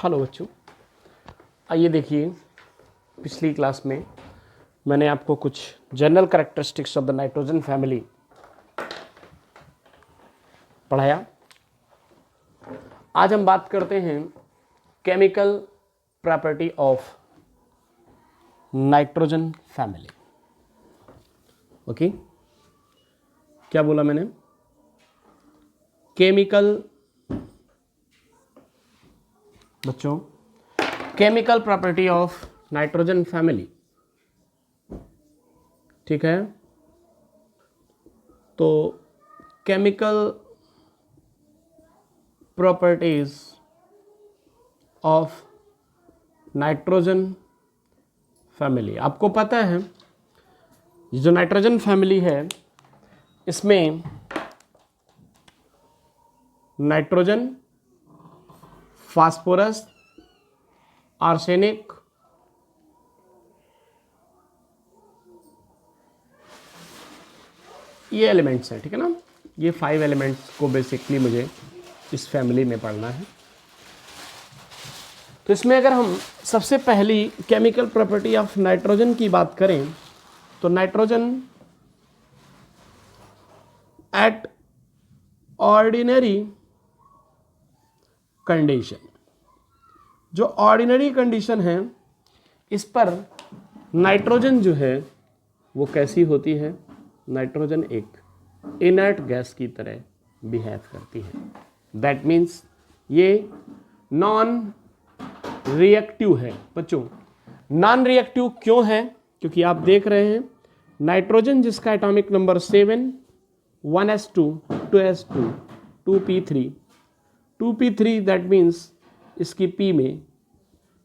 Hello बच्चों, आइए देखिए, पिछली क्लास में मैंने आपको कुछ general characteristics of the nitrogen family पढ़ाया। आज हम बात करते हैं chemical property of nitrogen family. Okay, क्या बोला मैंने? केमिकल, बच्चों, chemical property of nitrogen family, ठीक है। तो chemical properties of nitrogen family, आपको पता है ये जो नाइट्रोजन फैमिली है इसमें नाइट्रोजन, फास्फोरस, आर्सेनिक, ये एलिमेंट्स हैं, ठीक है ना। ये 5 एलिमेंट्स को बेसिकली मुझे इस फैमिली में पढ़ना है। तो इसमें अगर हम सबसे पहली केमिकल प्रॉपर्टी ऑफ नाइट्रोजन की बात करें तो नाइट्रोजन एट ऑर्डिनरी कंडीशन, जो ऑर्डिनरी कंडीशन है इस पर नाइट्रोजन जो है वो कैसी होती है? नाइट्रोजन एक इनर्ट गैस की तरह बिहेव करती है। दैट मीन्स ये नॉन रिएक्टिव है। बच्चों, नॉन रिएक्टिव क्यों है? क्योंकि आप देख रहे हैं नाइट्रोजन जिसका atomic number 7, 1s2, 2s2, 2p3, 2p3, that means इसकी P में,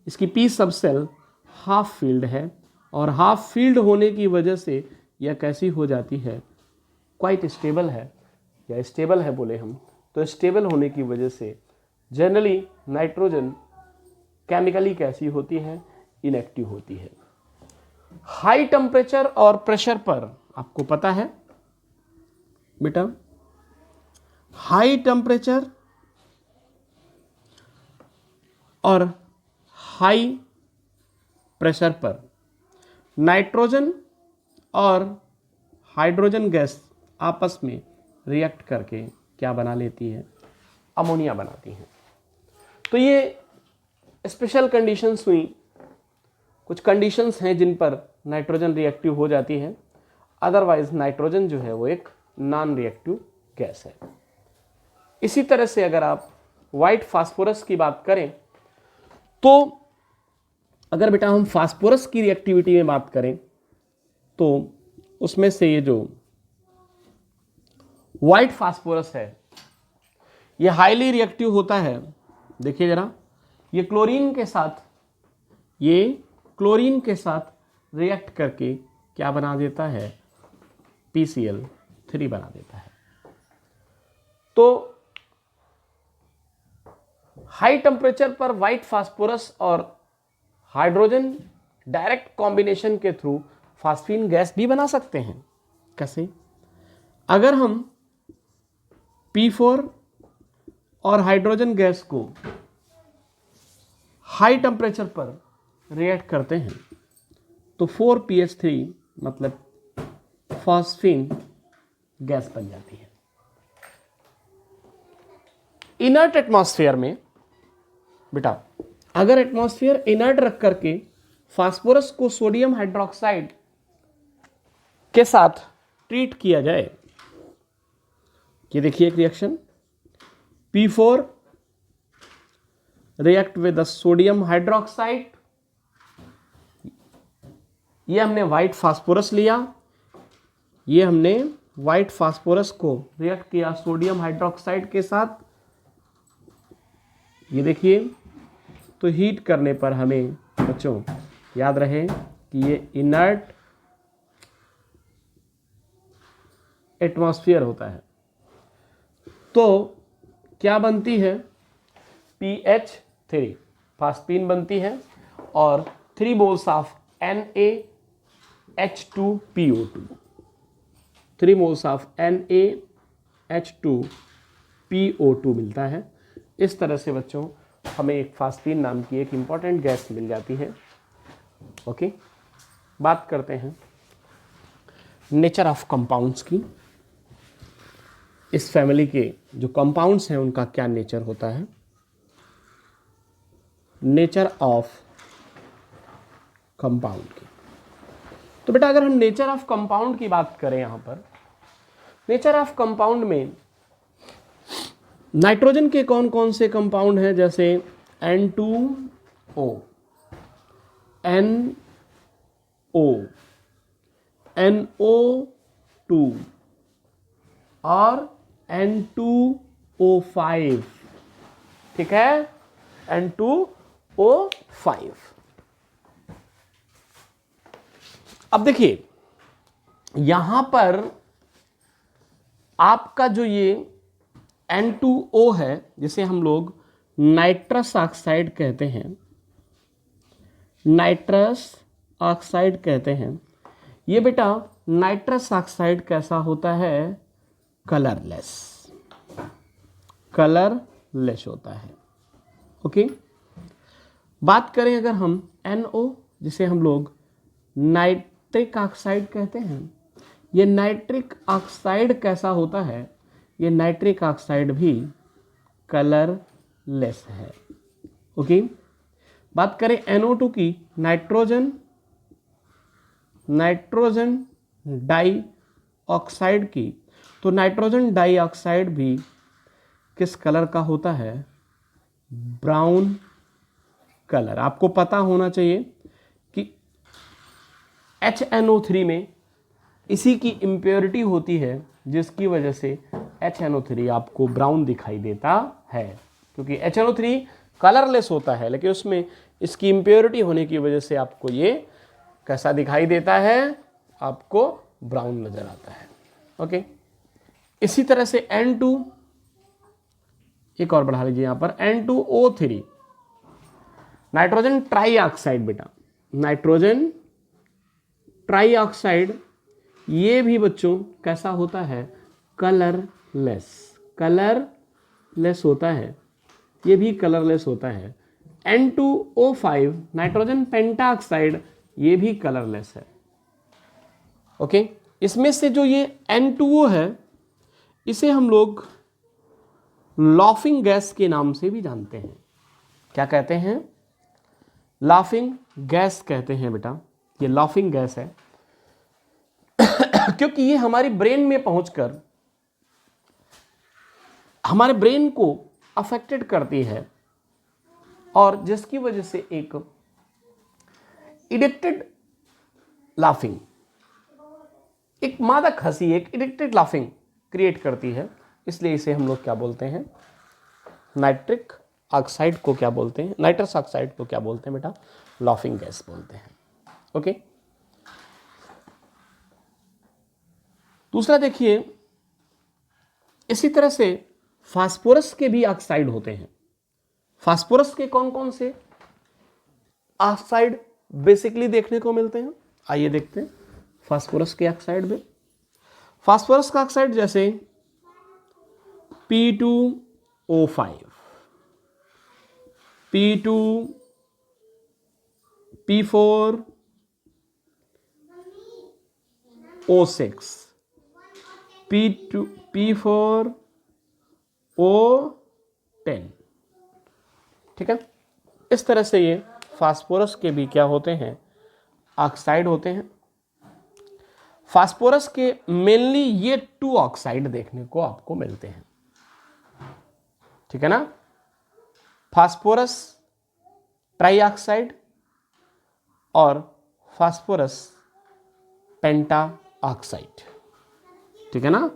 इसकी P सब सेल हाफ फील्ड है और हाफ फील्ड होने की वजह से यह कैसी हो जाती है? क्वाइट स्टेबल है, या स्टेबल है बोले हम तो स्टेबल होने की वजह से जनरली नाइट्रोजन केमिकली कैसी होती है? इनएक्टिव होती है। हाई टेम्परेचर और प्रेशर पर आपको पता है बेटा, हाई टेम्परेचर और हाई प्रेशर पर नाइट्रोजन और हाइड्रोजन गैस आपस में रिएक्ट करके क्या बना लेती है? अमोनिया बनाती हैं। तो ये स्पेशल कंडीशंस हुई, कुछ कंडीशंस हैं जिन पर नाइट्रोजन रिएक्टिव हो जाती है। अदरवाइज नाइट्रोजन जो है वो एक नॉन रिएक्टिव गैस है। इसी तरह से अगर आप व्हाइट फास्फोरस की बात करें तो अगर बेटा हम फास्फोरस की रिएक्टिविटी में बात करें तो उसमें से ये जो व्हाइट फास्फोरस है ये हाईली रिएक्टिव होता है। देखिए जरा, ये क्लोरीन के साथ रिएक्ट करके क्या बना देता है? PCl3 बना देता है। तो हाई टेम्परेचर पर व्हाइट फास्फोरस और हाइड्रोजन डायरेक्ट कॉम्बिनेशन के थ्रू फास्फीन गैस भी बना सकते हैं। कैसे? अगर हम P4 और हाइड्रोजन गैस को हाई टेम्परेचर पर रिएक्ट करते हैं तो 4PH3 मतलब फास्फीन गैस बन जाती है। इनर्ट एटमॉस्फेयर में बेटा अगर एटमॉस्फेयर इनर्ट रख करके फास्फोरस को सोडियम हाइड्रोक्साइड के साथ ट्रीट किया जाए, ये देखिए एक reaction, P4 react with sodium hydroxide, ये हमने व्हाइट फास्फोरस लिया, ये हमने व्हाइट फास्फोरस को रिएक्ट किया सोडियम हाइड्रोक्साइड के साथ, ये देखिए। तो हीट करने पर हमें बच्चों याद रहे कि ये इनर्ट एटमॉस्फेयर होता है। तो क्या बनती है? PH3 फास्फीन बनती है और 3 moles of NaH2PO2, 3 moles of NaH2PO2 मिलता है। इस तरह से बच्चों हमें एक फास्फीन नाम की एक इंपॉर्टेंट गैस मिल जाती है। ओके, बात करते हैं नेचर ऑफ कंपाउंड्स की। इस फैमिली के जो कंपाउंड्स हैं उनका क्या नेचर होता है। नेचर ऑफ कंपाउंड की, तो बेटा अगर हम नेचर ऑफ कंपाउंड की बात करें, यहां पर नेचर ऑफ कंपाउंड में नाइट्रोजन के कौन कौन से कंपाउंड हैं, जैसे N2O, NO, NO2 और N2O5, ठीक है, N2O5। अब देखिए यहां पर आपका जो ये N2O है, जिसे हम लोग नाइट्रस ऑक्साइड कहते हैं, नाइट्रस ऑक्साइड कहते हैं, ये बेटा नाइट्रस ऑक्साइड कैसा होता है, कलरलेस, कलरलेस होता है। ओके, बात करें अगर हम NO, जिसे हम लोग नाइट्रिक ऑक्साइड कहते हैं, ये नाइट्रिक ऑक्साइड कैसा होता है, ये नाइट्रिक ऑक्साइड भी कलरलेस है। ओके, बात करें NO2 की, नाइट्रोजन डाई ऑक्साइड की, तो नाइट्रोजन डाई ऑक्साइड भी किस कलर का होता है, ब्राउन कलर। आपको पता होना चाहिए कि HNO3 में इसी की इम्प्योरिटी होती है, जिसकी वजह से HNO3 आपको ब्राउन दिखाई देता है, क्योंकि HNO3 कलरलेस होता है, लेकिन उसमें इसकी इम्प्योरिटी होने की वजह से आपको ये कैसा दिखाई देता है, आपको ब्राउन नजर आता है। ओके, इसी तरह से N2, एक और बढ़ा लीजिए यहां पर, N2O3, नाइट्रोजन ट्राई ऑक्साइड, बेटा नाइट्रोजन ट्राई ऑक्साइड, ये भी बच्चों कैसा होता है, कलरलेस, कलरलेस होता है, ये भी कलरलेस होता है। N2O5, नाइट्रोजन पेंटाऑक्साइड, ये भी कलरलेस है। ओके, इसमें से जो ये N2O है, इसे हम लोग लाफिंग गैस के नाम से भी जानते हैं। क्या कहते हैं, लाफिंग गैस कहते हैं बेटा, ये लाफिंग गैस है क्योंकि ये हमारी ब्रेन में पहुंचकर हमारे ब्रेन को अफेक्टेड करती है, और जिसकी वजह से एक एडिक्टेड लाफिंग, एक मादक हंसी, एक एडिक्टेड लाफिंग क्रिएट करती है। इसलिए इसे हम लोग क्या बोलते हैं, नाइट्रिक ऑक्साइड को क्या बोलते हैं, नाइट्रस ऑक्साइड को क्या बोलते हैं बेटा, लाफिंग गैस बोलते हैं। ओके, दूसरा देखिए, इसी तरह से फास्फोरस के भी ऑक्साइड होते हैं। फास्फोरस के कौन कौन से ऑक्साइड बेसिकली देखने को मिलते हैं, आइए देखते हैं फास्फोरस के ऑक्साइड में। फास्फोरस का ऑक्साइड जैसे P2O5, P2, P4O6, P4O10, ठीक है। इस तरह से ये फास्फोरस के भी क्या होते हैं, ऑक्साइड होते हैं। फास्फोरस के मेनली ये 2 ऑक्साइड देखने को आपको मिलते हैं, ठीक है ना, फास्फोरस ट्राइऑक्साइड और फास्फोरस पेंटा ऑक्साइड, ठीक है ना,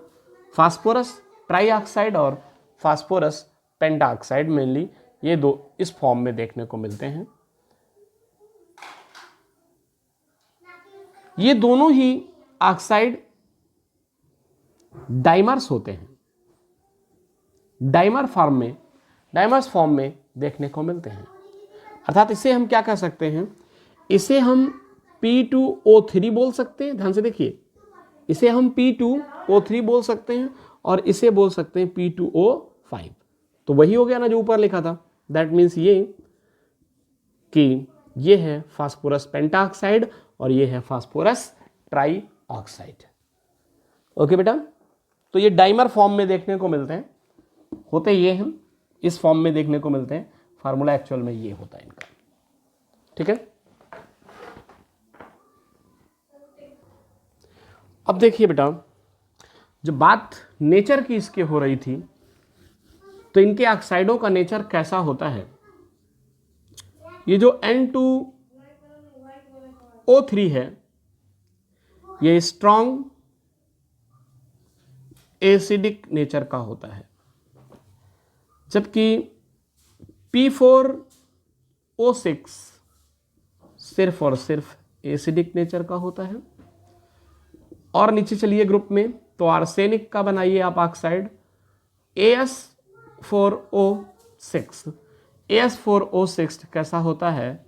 फास्फोरस ट्राइऑक्साइड और फास्फोरस पेंटा ऑक्साइड मेनली ये 2 इस फॉर्म में देखने को मिलते हैं। ये दोनों ही ऑक्साइड डाइमर्स होते हैं, डाइमर्स फॉर्म में देखने को मिलते हैं। अर्थात इसे हम क्या कह सकते हैं, इसे हम P2O3 बोल सकते हैं, ध्यान से देखिए, इसे हम P2O3 बोल सकते हैं और इसे बोल सकते हैं P2O5। तो वही हो गया ना जो ऊपर लिखा था, दैट मीन्स ये कि ये है फास्फोरस पेंटाऑक्साइड और ये है फास्फोरस ट्राईऑक्साइड। ओके बेटा, तो ये डाइमर फॉर्म में देखने को मिलते हैं, होते ये हैं इस फॉर्म में देखने को मिलते हैं, फार्मूला एक्चुअल में ये होता है इनका। ठीक है, अब देखिए बेटा, जब बात नेचर की इसके हो रही थी तो इनके ऑक्साइडों का नेचर कैसा होता है। ये जो N2O3 है ये स्ट्रॉन्ग एसिडिक नेचर का होता है, जबकि P4O6 सिर्फ और सिर्फ एसिडिक नेचर का होता है। और नीचे चलिए ग्रुप में, तो आर्सेनिक का बनाइए आप ऑक्साइड AS4O6। AS4O6 कैसा होता है,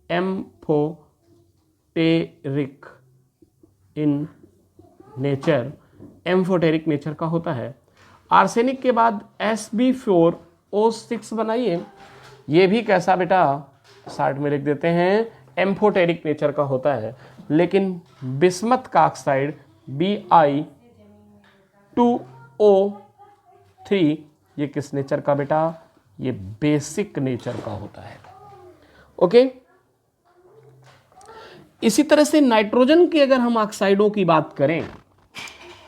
amphoteric in nature, amphoteric nature का होता है। आर्सेनिक के बाद SB4O6 बनाइए, ये भी कैसा बेटा, शार्ट में लिख देते हैं, एम्फोटेरिक नेचर का होता है। लेकिन बिस्मथ का ऑक्साइड Bi2O3 ये किस नेचर का बेटा, ये बेसिक नेचर का होता है। ओके, इसी तरह से नाइट्रोजन की अगर हम ऑक्साइडों की बात करें,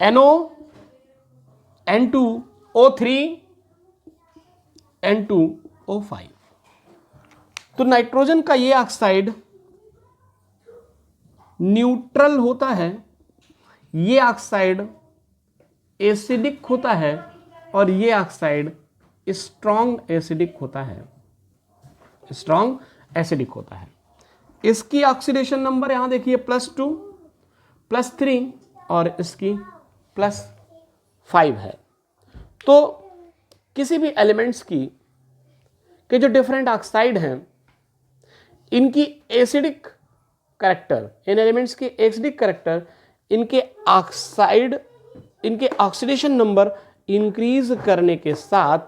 NO, N2O3, N2O5, तो नाइट्रोजन का ये ऑक्साइड न्यूट्रल होता है, ये ऑक्साइड एसिडिक होता है और ये ऑक्साइड स्ट्रॉन्ग एसिडिक होता है, स्ट्रॉन्ग एसिडिक होता है। इसकी ऑक्सीडेशन नंबर यहां देखिए +2, +3 और इसकी +5 है। तो किसी भी एलिमेंट्स की के जो डिफरेंट ऑक्साइड हैं इनकी एसिडिक कैरेक्टर, इन एलिमेंट्स के एसिडिक कैरेक्टर इनके ऑक्साइड, इनके ऑक्सीडेशन नंबर इंक्रीज करने के साथ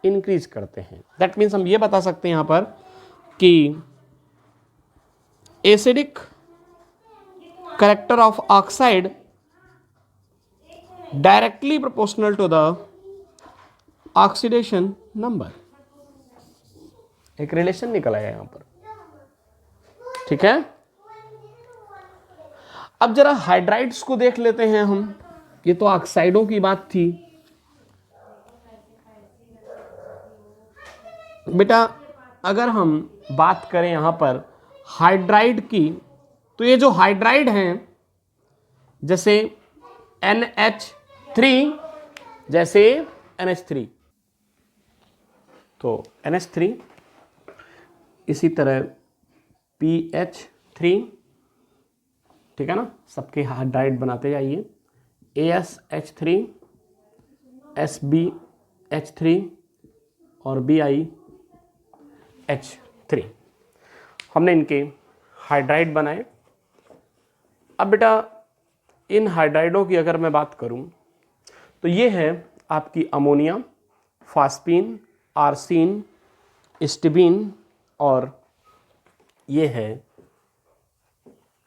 इंक्रीज करते हैं। दैट मीन्स हम ये बता सकते हैं यहां पर कि acidic character of oxide directly proportional to the oxidation number, एक रिलेशन निकल आया यहां पर। ठीक है, अब जरा हाइड्राइड्स को देख लेते हैं हम। ये तो ऑक्साइडों की बात थी बेटा। अगर हम बात करें यहां पर हाइड्राइड की, तो ये जो हाइड्राइड हैं जैसे NH3, जैसे NH3, तो NH3, इसी तरह PH3, ठीक है ना, सबके हाइड्राइड बनाते जाइए, ASH3, SBH3 और BiH3, हमने इनके हाइड्राइड बनाए। अब बेटा इन हाइड्राइडों की अगर मैं बात करूं तो ये है आपकी अमोनिया, फास्फीन, आर्सीन, स्टिबीन और ये है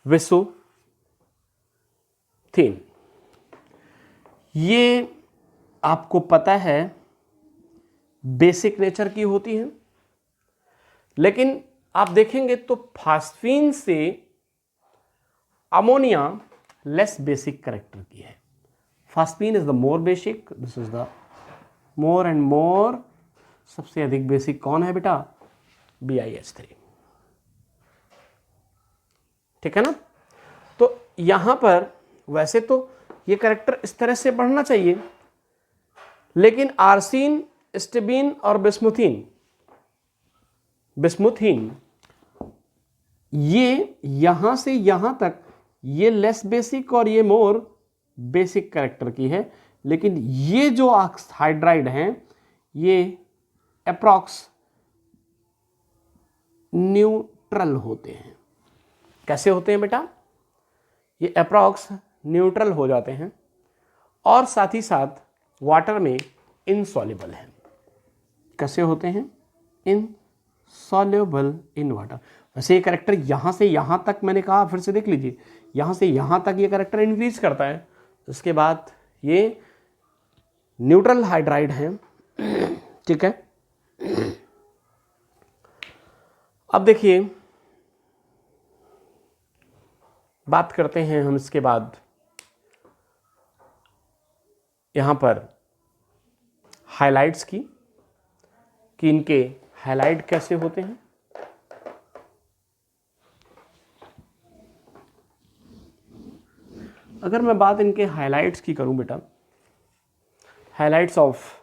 विसोथीन। ये आपको पता है बेसिक नेचर की होती है, लेकिन आप देखेंगे तो फास्फीन से अमोनिया लेस बेसिक कैरेक्टर की है। Phosphine is the more basic, this is the more and more. सबसे अधिक बेसिक कौन है बेटा, BiH3, ठीक है ना। तो यहां पर वैसे तो ये कैरेक्टर इस तरह से बढ़ना चाहिए, लेकिन आर्सीन, स्टिबीन और बिस्मुथीन ये यहां से यहां तक ये लेस बेसिक और ये मोर बेसिक कैरेक्टर की है। लेकिन ये जो हाइड्राइड हैं ये अप्रॉक्स न्यूट्रल होते हैं। कैसे होते हैं बेटा, ये अप्रॉक्स न्यूट्रल हो जाते हैं और साथ ही साथ वाटर में इनसॉल्युबल हैं। कैसे होते हैं, इनसॉल्युबल इन वाटर। वैसे ये कैरेक्टर यहाँ से यहाँ तक मैंने कहा, फिर से देख लीजिए, यहाँ से यहाँ तक ये कैरेक्टर इंक्रीज करता है। उसके बाद ये न्यूट्रल हाइड्राइड है, ठीक है। अब देखिए बात करते हैं हम इसके बाद यहाँ पर हाइलाइट्स की, कि इनके हाइलाइट कैसे होते हैं। अगर मैं बात इनके हाइलाइट्स की करूं बेटा, हाइलाइट्स ऑफ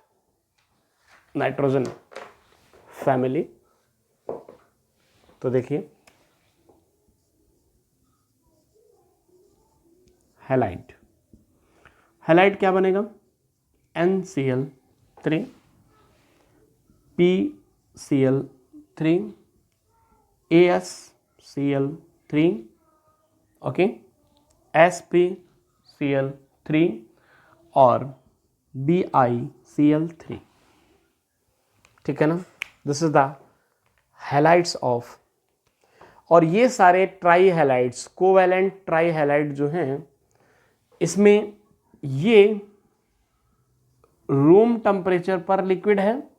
नाइट्रोजन फैमिली, तो देखिए हैलाइड, हैलाइड क्या बनेगा, NCl3 PCl3 AsCl3 okay, SpCl3 और BiCl3, ठीक है ना। This is the halides of, और ये सारे try halides, covalent try halide जो हैं, इसमें ये रूम टेम्परेचर पर लिक्विड है,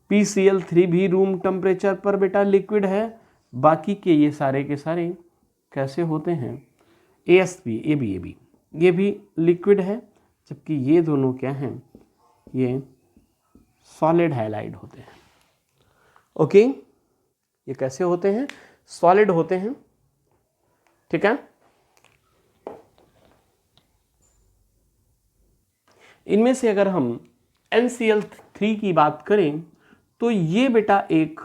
PCl3 भी रूम टेम्परेचर पर बेटा लिक्विड है। बाकी के ये सारे के सारे कैसे होते हैं, AsP AB ये भी लिक्विड है, जबकि ये दोनों क्या हैं, ये सॉलिड हैलाइड होते हैं। ओके, ये कैसे होते हैं, सॉलिड होते हैं, ठीक है। इनमें से अगर हम NCl3 की बात करें तो ये बेटा एक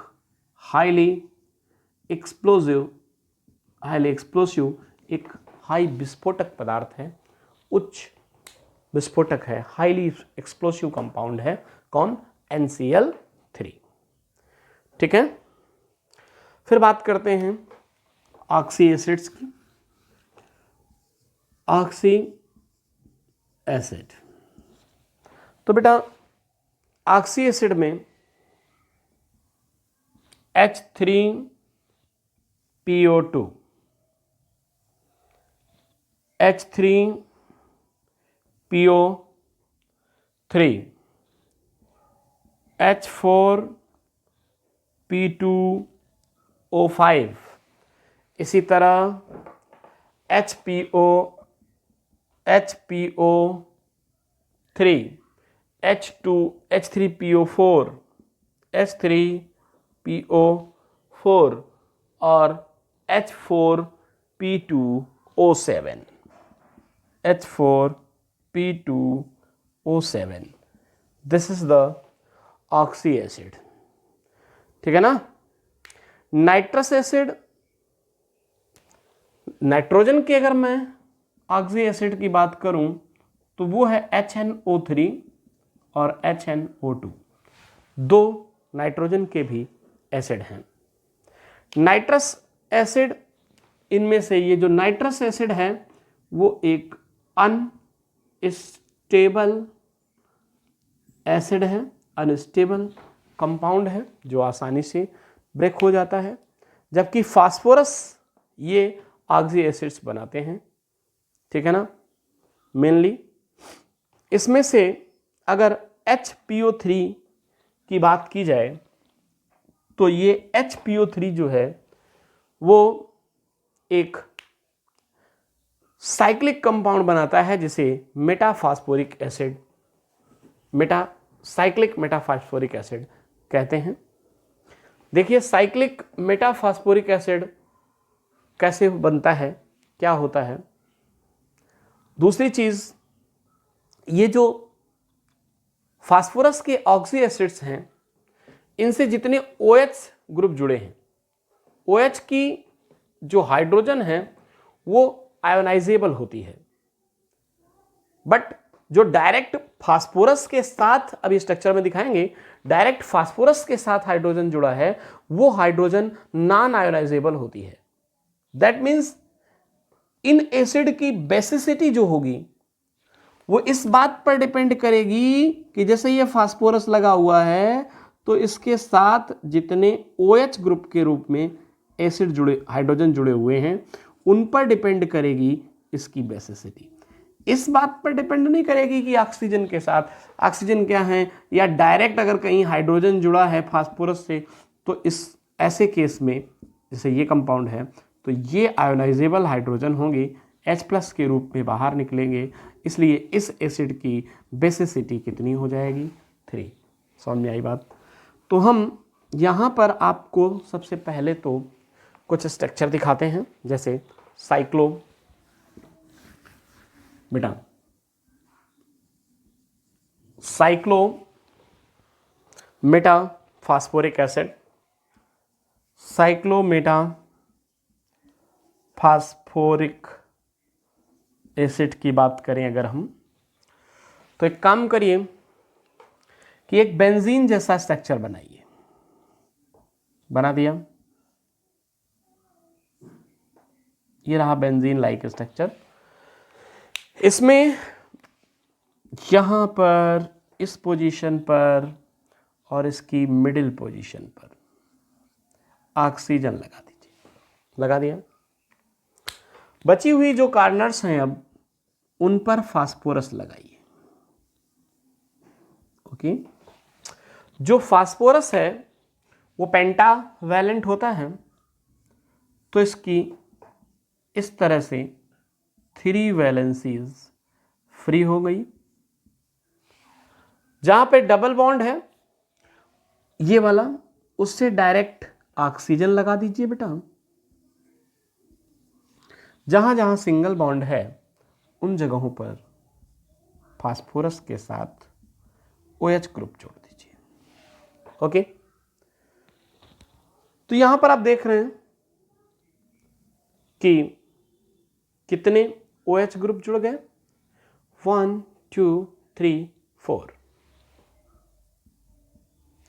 हाईली एक्सप्लोसिव एक हाई विस्फोटक पदार्थ है, उच्च विस्फोटक है, हाईली एक्सप्लोसिव कंपाउंड है। कौन, NCl3, ठीक है। फिर बात करते हैं ऑक्सी एसिड्स की। ऑक्सी एसिड, तो बेटा ऑक्सी एसिड में H3PO2, H3PO3, H4P2O5, इसी तरह HPO3, H3PO4, H3PO4 और H4P2O7, H4P2O7, this is the oxy acid, ठीक है ना। नाइट्रस एसिड, नाइट्रोजन की अगर मैं ऑक्सी एसिड की बात करूं तो वो है HNO3 और HNO2, दो नाइट्रोजन के भी एसिड हैं। नाइट्रस एसिड, इनमें से ये जो नाइट्रस एसिड है वो एक अनस्टेबल एसिड है, अनस्टेबल कंपाउंड है जो आसानी से ब्रेक हो जाता है, जबकि फास्फोरस ये ऑक्सी एसिड्स बनाते हैं, ठीक है ना। मेनली इसमें से अगर HPO3 की बात की जाए तो ये HPO3 जो है वो एक साइक्लिक कंपाउंड बनाता है जिसे metaphosphoric acid, cyclic metaphosphoric acid कहते हैं। देखिए साइक्लिक मेटाफॉस्फोरिक एसिड कैसे बनता है, क्या होता है। दूसरी चीज, ये जो फास्फोरस के ऑक्सी एसिड्स हैं इनसे जितने OH ग्रुप जुड़े हैं, OH की जो हाइड्रोजन है वो आयोनाइजेबल होती है, बट जो डायरेक्ट फास्फोरस के साथ, अभी स्ट्रक्चर में दिखाएंगे, डायरेक्ट फास्फोरस के साथ हाइड्रोजन जुड़ा है वो हाइड्रोजन नॉन आयोनाइजेबल होती है। दैट मीन्स इन एसिड की बेसिसिटी जो होगी वो इस बात पर डिपेंड करेगी कि जैसे ये फास्फोरस लगा हुआ है तो इसके साथ जितने OH ग्रुप के रूप में एसिड जुड़े, हाइड्रोजन जुड़े हुए हैं, उन पर डिपेंड करेगी इसकी बेसिसिटी। इस बात पर डिपेंड नहीं करेगी कि ऑक्सीजन के साथ, ऑक्सीजन क्या है, या डायरेक्ट अगर कहीं हाइड्रोजन जुड़ा है फास्फोरस से, तो इस ऐसे केस में जैसे ये कंपाउंड है, तो ये आयोनाइजेबल हाइड्रोजन होंगे, H+ के रूप में बाहर निकलेंगे, इसलिए इस एसिड की बेसिसिटी कितनी हो जाएगी? 3। समझ में आई बात? तो हम यहाँ पर आपको सबसे पहले तो कुछ स्ट्रक्चर दिखाते हैं, जैसे साइक्लो बेटा cyclo meta phosphoric acid, cyclometa phosphoric acid की बात करें अगर हम, तो एक काम करिए कि एक बेंजीन जैसा स्ट्रक्चर बनाइए। बना दिया, ये रहा बेंजीन लाइक स्ट्रक्चर। इसमें यहां पर इस पोजीशन पर और इसकी मिडिल पोजीशन पर ऑक्सीजन लगा दीजिए। लगा दिया। बची हुई जो कार्नर्स हैं अब उन पर फास्फोरस लगाइए। ओके, जो फास्फोरस है वो पेंटावैलेंट होता है, तो इसकी इस तरह से 3 वैलेंसीज फ्री हो गई। जहां पे डबल बॉन्ड है ये वाला, उससे डायरेक्ट ऑक्सीजन लगा दीजिए बेटा। जहां जहां सिंगल बॉन्ड है उन जगहों पर फास्फोरस के साथ OH ग्रुप जोड़ दीजिए। ओके, तो यहां पर आप देख रहे हैं कि कितने OH ग्रुप जुड़ गए? 1 2 3 4।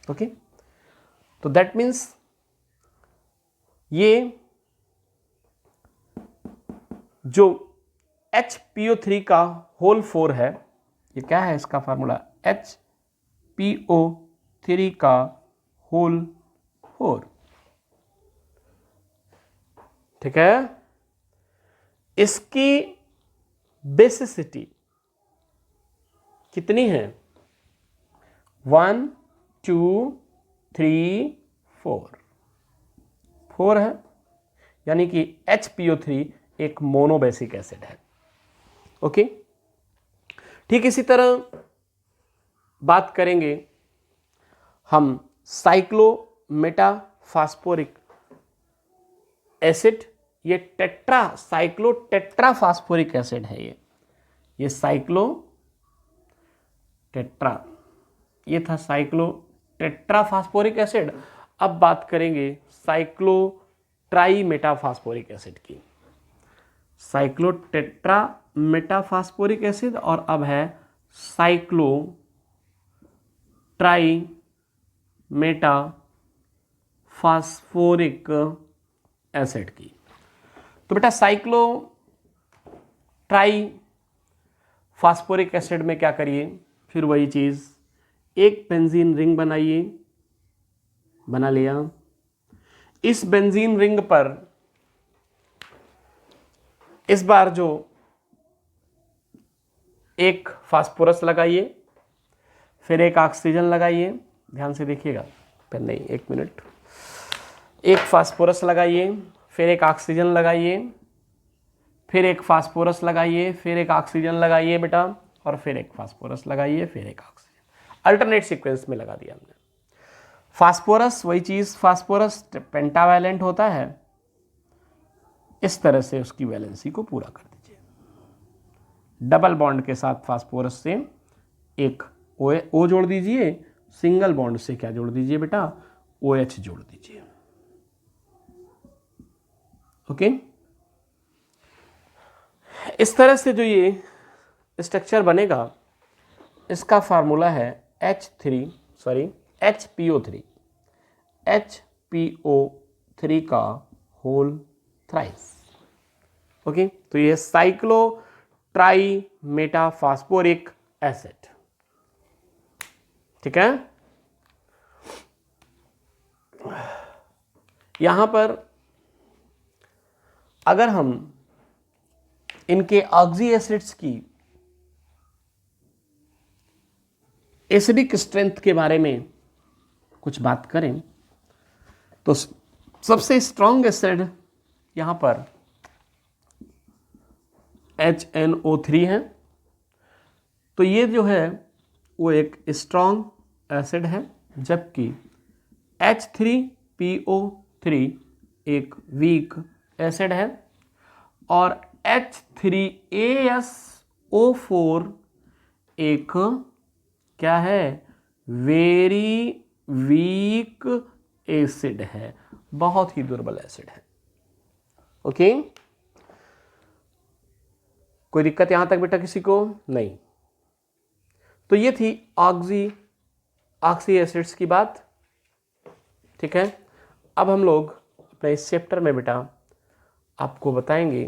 ओके, तो दैट मीन्स ये जो HPO3 का होल 4 है, ये क्या है इसका फार्मूला? HPO3 का होल 4। ठीक है, इसकी बेसिसिटी कितनी है? 1 2 3 4 4 है, यानी कि HPO3 एक मोनोबेसिक एसिड है। ओके, ठीक इसी तरह बात करेंगे हम साइक्लोमेटाफास्फोरिक एसिड। ये साइक्लो टेट्रा फास्फोरिक एसिड है। ये साइक्लो टेट्रा, ये था साइक्लो टेट्रा फास्फोरिक एसिड। अब बात करेंगे साइक्लो ट्राई मेटाफास्फोरिक एसिड की। साइक्लो टेट्रा मेटाफास्फोरिक एसिड और अब है साइक्लो ट्राई मेटाफास्फोरिक एसिड की। तो बेटा साइक्लो ट्राई फास्फोरिक एसिड में क्या करिए? फिर वही चीज, एक बेंजीन रिंग बनाइए। बना लिया। इस बेंजीन रिंग पर इस बार जो एक फास्फोरस लगाइए, फिर एक ऑक्सीजन लगाइए। ध्यान से देखिएगा, फिर नहीं, एक मिनट। एक फास्फोरस लगाइए, फिर एक ऑक्सीजन लगाइए, फिर एक फास्फोरस लगाइए, फिर एक ऑक्सीजन लगाइए बेटा, और फिर एक फास्फोरस लगाइए, फिर एक ऑक्सीजन। अल्टरनेट सीक्वेंस में लगा दिया हमने। फास्फोरस वही चीज, फास्फोरस पेंटावैलेंट होता है, इस तरह से उसकी वैलेंसी को पूरा कर दीजिए। डबल बॉन्ड के साथ फास्फोरस से एक O जोड़ दीजिए, सिंगल बॉन्ड से क्या जोड़ दीजिए बेटा? OH जोड़ दीजिए। ओके, इस तरह से जो ये स्ट्रक्चर बनेगा, इसका फार्मूला है HPO3 का होल थ्राइस। ओके, तो ये साइक्लो ट्राई मेटाफास्फोरिक एसिड। ठीक है, यहां पर अगर हम इनके ऑक्सी एसिड्स की एसिडिक स्ट्रेंथ के बारे में कुछ बात करें तो सबसे स्ट्रॉन्ग एसिड यहां पर HNO3 है। तो ये जो है वो एक स्ट्रॉन्ग एसिड है, जबकि H3PO3 एक वीक एसिड है और H3ASO4 एक क्या है, वेरी वीक एसिड है, बहुत ही दुर्बल एसिड है। ओके, कोई दिक्कत यहां तक बेटा किसी को? नहीं। तो ये थी ऑक्सी एसिड्स की बात। ठीक है, अब हम लोग अपने इस चैप्टर में बेटा आपको बताएंगे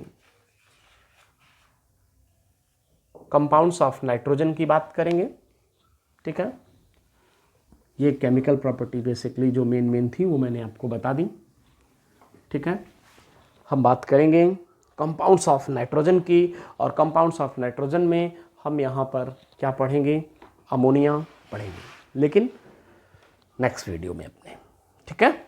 कंपाउंड्स ऑफ नाइट्रोजन की बात करेंगे। ठीक है, ये केमिकल प्रॉपर्टी बेसिकली जो मेन थी वो मैंने आपको बता दी। ठीक है, हम बात करेंगे कंपाउंड्स ऑफ नाइट्रोजन की, और कंपाउंड्स ऑफ नाइट्रोजन में हम यहाँ पर क्या पढ़ेंगे, अमोनिया पढ़ेंगे, लेकिन नेक्स्ट वीडियो में अपने। ठीक है।